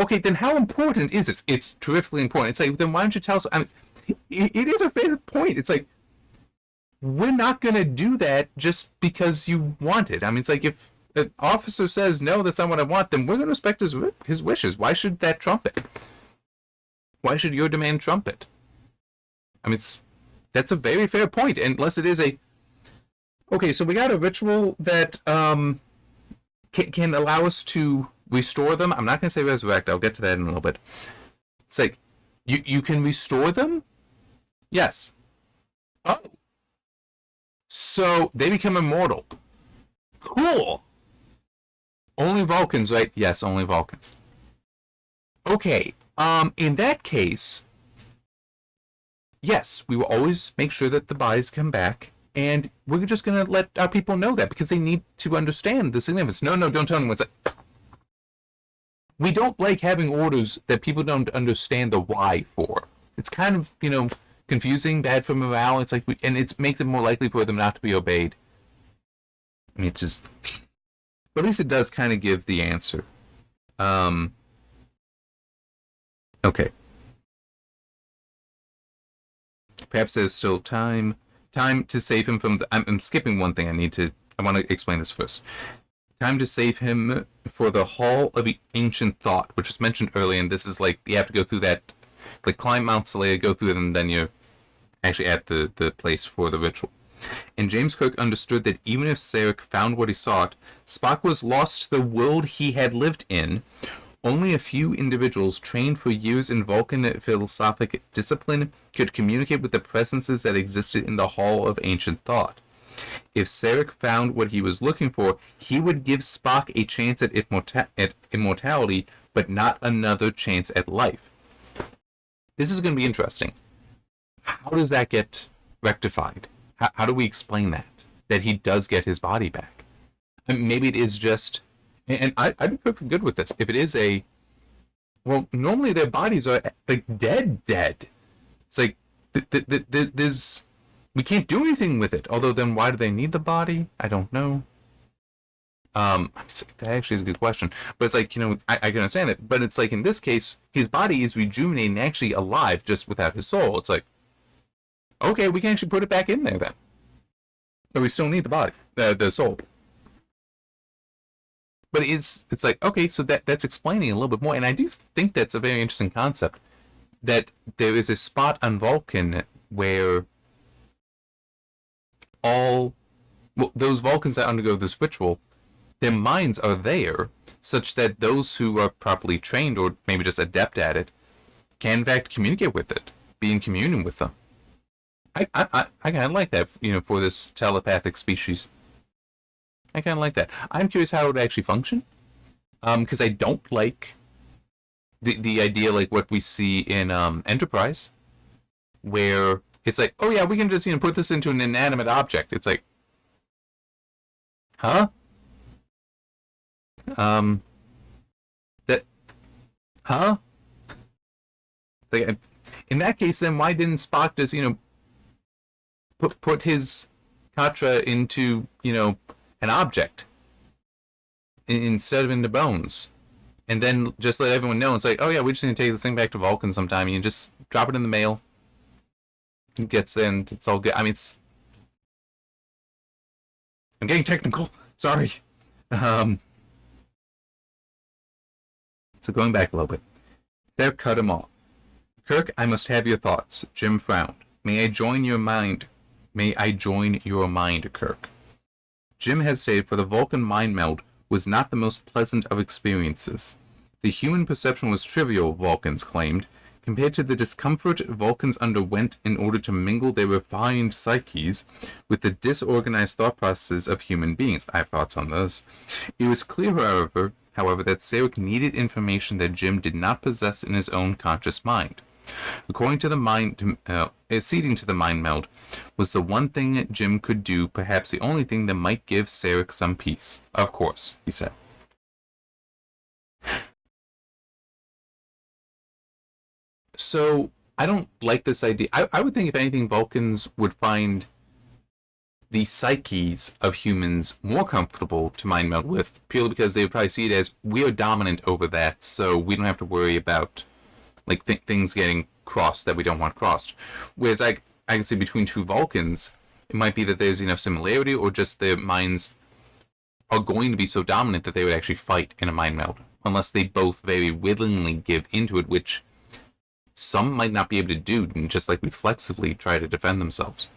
okay, then how important is this? It's terrifically important. It's like, then why don't you tell us? I mean, it is a fair point. It's like, we're not going to do that just because you want it. I mean, it's like, if an officer says, no, that's not what I want, then we're going to respect his wishes. Why should that trump it? Why should your demand trump it? I mean, that's a very fair point, unless it is okay, so we got a ritual that can allow us to restore them. I'm not going to say resurrect. I'll get to that in a little bit. It's like, you can restore them? Yes. Oh. So they become immortal. Cool. Only Vulcans, right? Yes, only Vulcans. Okay. In that case, yes, we will always make sure that the bodies come back, and we're just gonna let our people know that because they need to understand the significance. No, no, don't tell anyone. It's like, we don't like having orders that people don't understand the why for. It's kind of, confusing, bad for morale. It's like, and it makes it more likely for them not to be obeyed. I mean, it just, but at least it does kind of give the answer. Um, okay. Perhaps there's still time to save him from the. I'm skipping one thing. I want to explain this first. Time to save him for the Hall of Ancient Thought, which was mentioned earlier, and this is like you have to go through that, like climb Mount Saleya, go through it, and then you're actually at the place for the ritual. And James Kirk understood that even if Sarek found what he sought, Spock was lost to the world he had lived in. Only a few individuals trained for years in Vulcan philosophic discipline could communicate with the presences that existed in the Hall of Ancient Thought. If Sarek found what he was looking for, he would give Spock a chance at immortality, but not another chance at life. This is going to be interesting. How does that get rectified? How do we explain that? That he does get his body back? And maybe it is just... And I'd be perfectly good with this. If it is a... Well, normally their bodies are like dead. It's like there's... We can't do anything with it. Although then why do they need the body? I don't know. That actually is a good question. But it's like, I can understand it. But it's like in this case, his body is rejuvenated and actually alive just without his soul. It's like, okay, we can actually put it back in there then. But we still need the body, the soul. But it's like, okay, so that's explaining a little bit more. And I do think that's a very interesting concept. That there is a spot on Vulcan where those Vulcans that undergo this ritual, their minds are there, such that those who are properly trained or maybe just adept at it can in fact communicate with it, be in communion with them. I kind of like that, for this telepathic species. I kind of like that. I'm curious how it would actually function, because I don't like the idea like what we see in Enterprise, where it's like, oh yeah, we can just put this into an inanimate object. It's like, huh? That, huh? It's like, in that case, then why didn't Spock just put his Katra into an object instead of into bones, and then just let everyone know? It's like, oh yeah, we just need to take this thing back to Vulcan sometime. You just drop it in the mail. It gets in. It's all good. I mean, I'm getting technical. Sorry. So going back a little bit. There, cut him off. Kirk, I must have your thoughts. Jim frowned. May I join your mind? May I join your mind, Kirk? Jim hesitated, for the Vulcan mind meld was not the most pleasant of experiences. The human perception was trivial, Vulcans claimed, compared to the discomfort Vulcans underwent in order to mingle their refined psyches with the disorganized thought processes of human beings. I have thoughts on those. It was clear, however, that Sarek needed information that Jim did not possess in his own conscious mind. According to the mind, acceding to the mind meld was the one thing that Jim could do, perhaps the only thing that might give Sarek some peace. Of course, he said. So, I don't like this idea. I would think, if anything, Vulcans would find the psyches of humans more comfortable to mind meld with, purely because they would probably see it as, we are dominant over that, so we don't have to worry about like things getting crossed that we don't want crossed. Whereas I can see between two Vulcans, it might be that there's enough similarity, or just their minds are going to be so dominant that they would actually fight in a mind meld, unless they both very willingly give into it, which some might not be able to do, and just like reflexively try to defend themselves.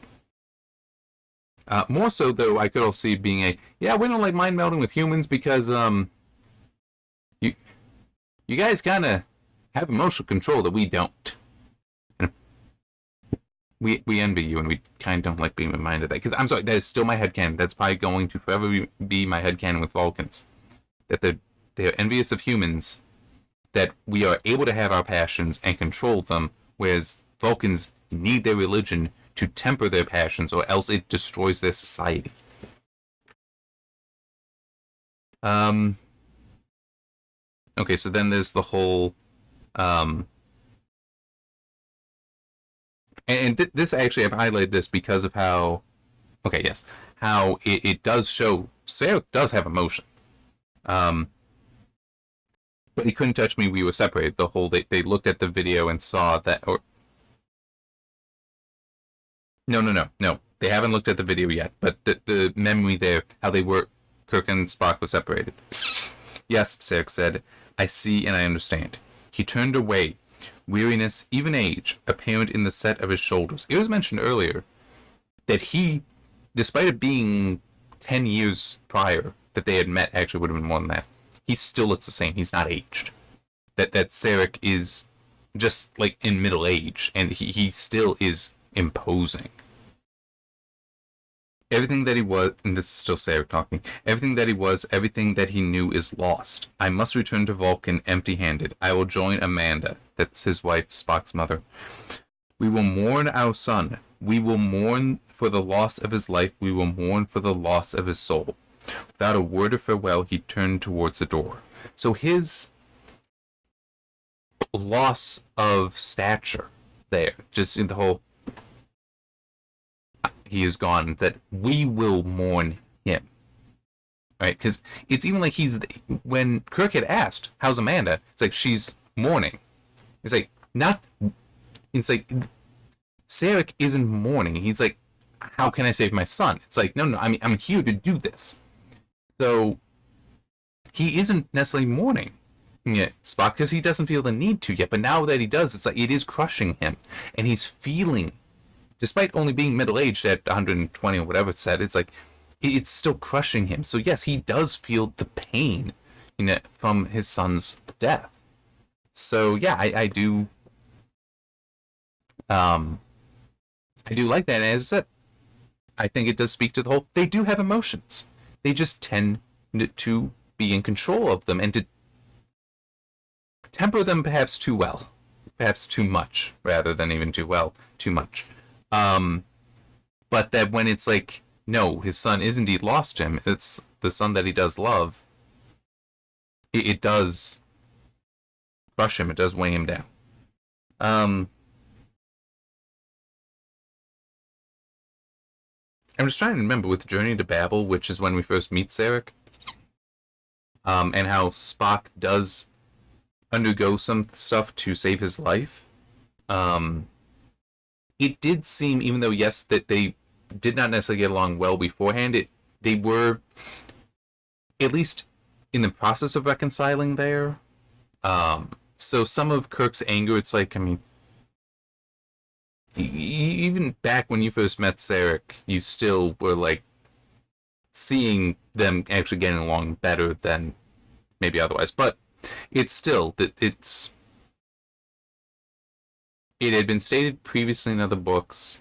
More so, though, I could also see being we don't like mind melding with humans because you guys kind of have emotional control that we don't. And we envy you, and we kind of don't like being reminded of that. Because I'm sorry, that is still my headcanon. That's probably going to forever be my headcanon with Vulcans. that they're envious of humans, that we are able to have our passions and control them, whereas Vulcans need their religion to temper their passions, or else it destroys their society. Okay, so then there's the whole, this actually, I've highlighted this because of how, okay, yes, how it does show Sarek does have emotion. But he couldn't touch me, we were separated. The whole, they looked at the video and saw that, or... No. They haven't looked at the video yet, but the memory there, how they were, Kirk and Spock were separated. Yes, Sarek said, I see and I understand. He turned away. Weariness, even age, apparent in the set of his shoulders. It was mentioned earlier that he, despite it being 10 years prior that they had met, actually would have been more than that, he still looks the same. He's not aged. That Sarek is just like in middle age, and he still is imposing. Everything that he was, and this is still Sarek talking, everything that he was, everything that he knew is lost. I must return to Vulcan empty-handed. I will join Amanda, that's his wife, Spock's mother. We will mourn our son. We will mourn for the loss of his life. We will mourn for the loss of his soul. Without a word of farewell, he turned towards the door. So his loss of stature there, just in the whole, he is gone, that we will mourn him. Right? Because it's even like when Kirk had asked, how's Amanda? It's like, she's mourning. It's like, Sarek isn't mourning. He's like, how can I save my son? It's like, no, I'm here to do this. So, he isn't necessarily mourning Spock, because he doesn't feel the need to yet. But now that he does, it's like, it is crushing him. And he's feeling, despite only being middle-aged at 120 or whatever it said, it's like, it's still crushing him. So yes, he does feel the pain, from his son's death. So yeah, I do, I do like that. And as I said, I think it does speak to the whole, they do have emotions. They just tend to be in control of them and to temper them perhaps too well. Perhaps too much, rather than even too well, too much. But that when it's like, no, his son is indeed lost to him, it's the son that he does love, it does crush him, it does weigh him down. I'm just trying to remember with Journey to Babel, which is when we first meet Sarek, and how Spock does undergo some stuff to save his life. It did seem, even though, yes, that they did not necessarily get along well beforehand, they were, at least in the process of reconciling there. So some of Kirk's anger, it's like, I mean, even back when you first met Sarek, you still were, like, seeing them actually getting along better than maybe otherwise. But it's still, it had been stated previously in other books,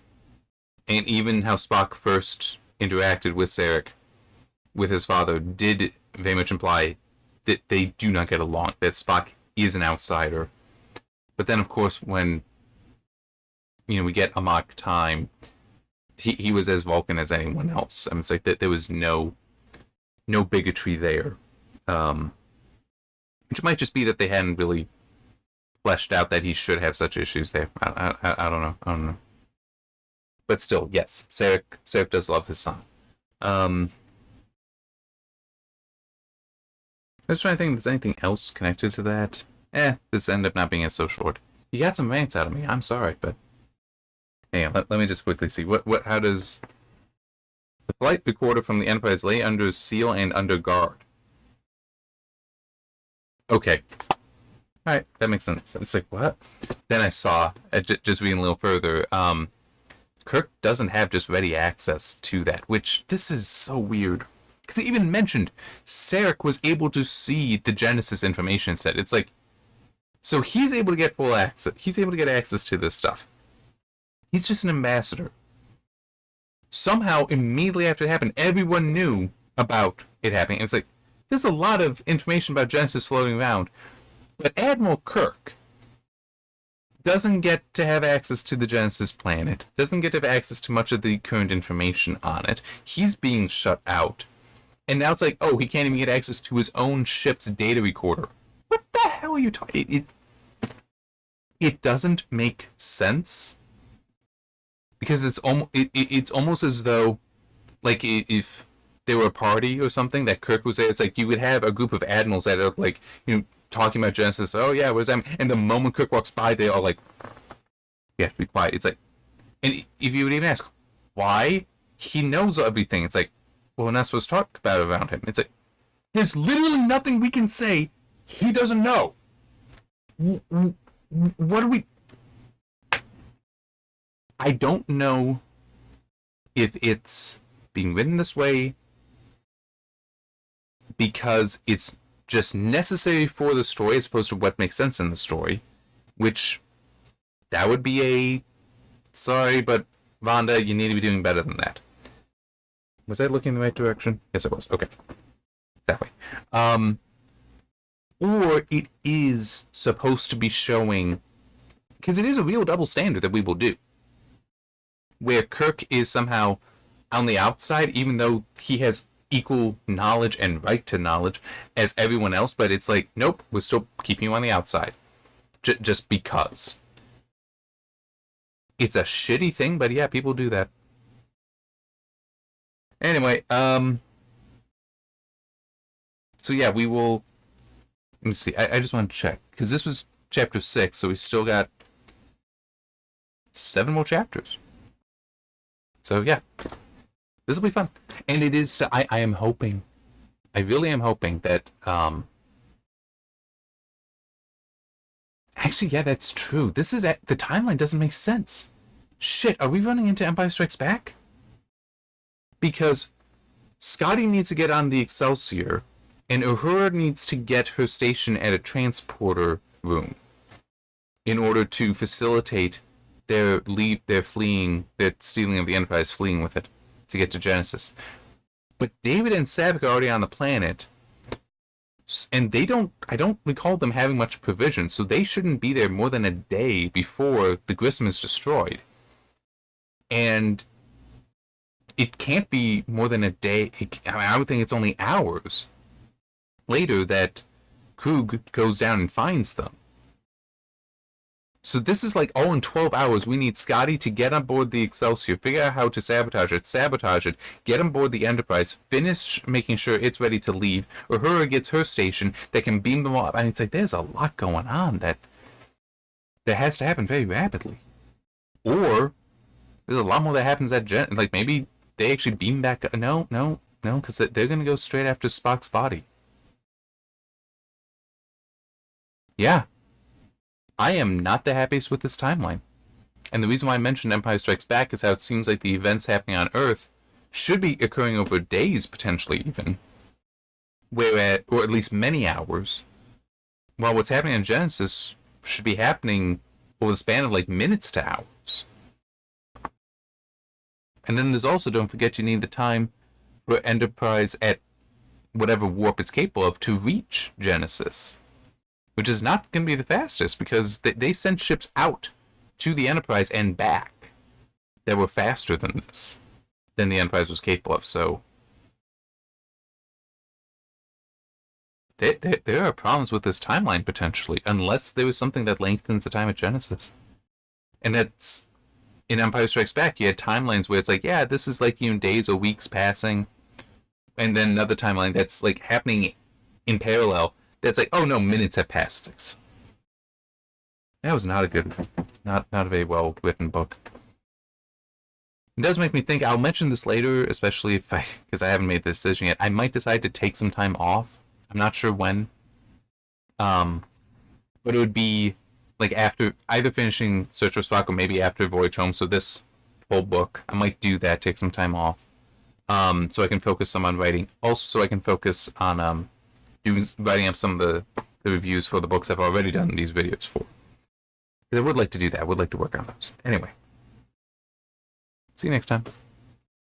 and even how Spock first interacted with Sarek, with his father, did very much imply that they do not get along, that Spock is an outsider. But then, of course, when we get Amok Time, he was as Vulcan as anyone else. I mean, it's like that there was no bigotry there. Which might just be that they hadn't really fleshed out that he should have such issues there. I don't know. But still, yes, Sarek does love his son. I was trying to think if there's anything else connected to that. This ended up not being so short. You got some rants out of me. I'm sorry, but hang on, let me just quickly see. How does the flight recorder from the Enterprise lay under seal and under guard? Okay. Alright, that makes sense. It's like, what? Then I saw, just reading a little further, Kirk doesn't have just ready access to that, which, this is so weird. Because it even mentioned Sarek was able to see the Genesis information set. It's like, so he's able to get full access. He's able to get access to this stuff. He's just an ambassador. Somehow, immediately after it happened, everyone knew about it happening. It was like, there's a lot of information about Genesis floating around, but Admiral Kirk doesn't get to have access to the Genesis planet, doesn't get to have access to much of the current information on it. He's being shut out. And now it's like, oh, he can't even get access to his own ship's data recorder. What the hell are you talking? It doesn't make sense. Because it's almost as though, like, if there were a party or something that Kirk was there, it's like you would have a group of admirals that are, like, you know, talking about Genesis. Oh, yeah, what does that mean? And the moment Kirk walks by, they all, like, you have to be quiet. It's like, and if you would even ask, why? He knows everything. It's like, well, we're not supposed to talk about it around him. It's like, there's literally nothing we can say he doesn't know. What do we... I don't know if it's being written this way because it's just necessary for the story as opposed to what makes sense in the story, which that would be a... Sorry, but Vonda, you need to be doing better than that. Was I looking in the right direction? Yes, I was. Okay. That way. Or it is supposed to be showing... Because it is a real double standard that we will do. Where Kirk is somehow on the outside, even though he has equal knowledge and right to knowledge as everyone else, but it's like, nope, we're still keeping you on the outside. Just because. It's a shitty thing, but yeah, people do that. Anyway, so yeah, we will... Let me see, I just want to check, because this was chapter 6, so we still got 7 more chapters. So yeah, this will be fun. And it is, I am hoping, I really am hoping that, actually, yeah, that's true. This is, the timeline doesn't make sense. Shit, are we running into Empire Strikes Back? Because Scotty needs to get on the Excelsior, and Uhura needs to get her station at a transporter room in order to facilitate their stealing of the Enterprise, fleeing with it to get to Genesis. But David and Saavik are already on the planet, and I don't recall them having much provision, so they shouldn't be there more than a day before the Grissom is destroyed. And it can't be more than a day. I would think it's only hours later that Krug goes down and finds them. So this is like, in 12 hours, we need Scotty to get on board the Excelsior, figure out how to sabotage it, get on board the Enterprise, finish making sure it's ready to leave. Uhura gets her station that can beam them up. And it's like, there's a lot going on that has to happen very rapidly. Or there's a lot more that happens at like maybe they actually beam back. No, because they're going to go straight after Spock's body. Yeah. I am not the happiest with this timeline. And the reason why I mentioned Empire Strikes Back is how it seems like the events happening on Earth should be occurring over days, potentially even. Or at least many hours. While what's happening in Genesis should be happening over the span of like minutes to hours. And then there's also, don't forget, you need the time for Enterprise at whatever warp it's capable of to reach Genesis. Which is not going to be the fastest, because they sent ships out to the Enterprise and back that were faster than the Enterprise was capable of. So there are problems with this timeline, potentially, unless there was something that lengthens the time at Genesis. And that's, in Empire Strikes Back, you had timelines where it's like, yeah, this is like, days or weeks passing, and then another timeline that's like happening in parallel. That's like, oh no, minutes have passed. That was not a very well written book. It does make me think, I'll mention this later, especially because I haven't made the decision yet. I might decide to take some time off. I'm not sure when. But it would be like after either finishing Search for Spock or maybe after Voyage Home. So this whole book, I might do that, take some time off. So I can focus some on writing. Also, so I can focus on writing up some of the reviews for the books I've already done these videos for. Because I would like to do that. I would like to work on those. Anyway. See you next time.